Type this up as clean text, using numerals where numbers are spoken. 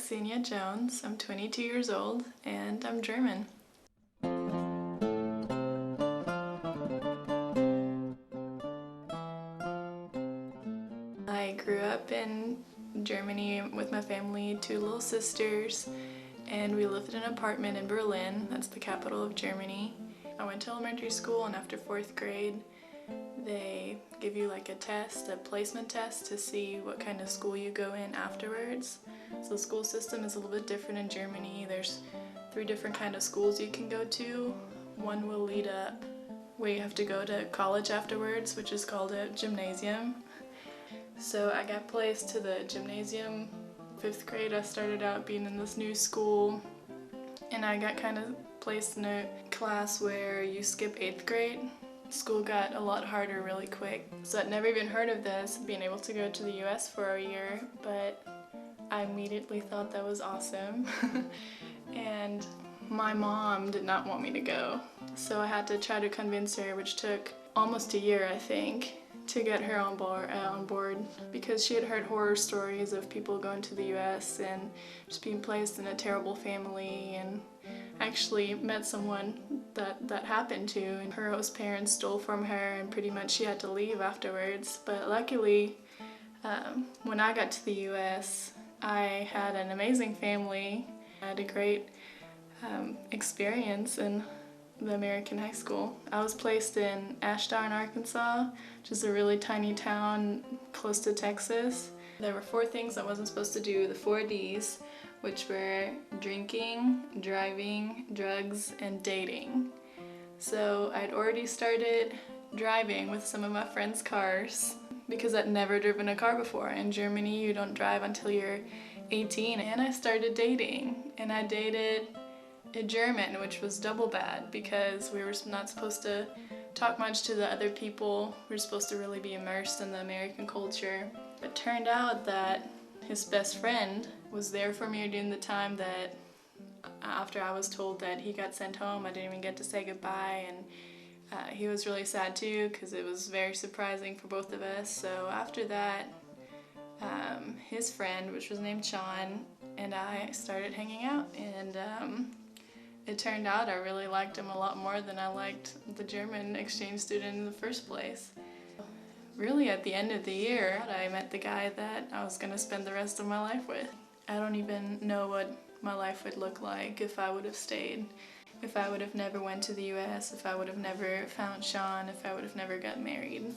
Xenia Jones. I'm 22 years old and I'm German. I grew up in Germany with my family, 2 little sisters, and we lived in an apartment in Berlin. That's the capital of Germany. I went to elementary school, and after 4th grade they give you like a test, a placement test, to see what kind of school you go in afterwards. So the school system is a little bit different in Germany. There's 3 different kind of schools you can go to. One will lead up where you have to go to college afterwards, which is called a gymnasium. So I got placed to the gymnasium. 5th grade I started out being in this new school, and I got kind of placed in a class where you skip 8th grade. School got a lot harder really quick. So I'd never even heard of this, being able to go to the US for a year, but I immediately thought that was awesome. And my mom did not want me to go. So I had to try to convince her, which took almost a year, I think, to get her on board, because she had heard horror stories of people going to the US and just being placed in a terrible family, and actually met someone that happened to, and her host parents stole from her and pretty much she had to leave afterwards. But luckily, when I got to the US, I had an amazing family. I had a great experience in the American high school. I was placed in Ashdown, Arkansas, which is a really tiny town close to Texas. There were 4 things I wasn't supposed to do, the 4 Ds, which were drinking, driving, drugs, and dating. So I'd already started driving with some of my friends' cars because I'd never driven a car before. In Germany, you don't drive until you're 18, and I started dating, and I dated a German, which was double bad because we were not supposed to talk much to the other people. We were supposed to really be immersed in the American culture. It turned out that his best friend was there for me during the time that after I was told that he got sent home. I didn't even get to say goodbye, and he was really sad too because it was very surprising for both of us. So after that, his friend, which was named Sean, and I started hanging out, and it turned out I really liked him a lot more than I liked the German exchange student in the first place. Really, at the end of the year, I met the guy that I was going to spend the rest of my life with. I don't even know what my life would look like if I would have stayed. If I would have never went to the US, if I would have never found Sean, if I would have never got married.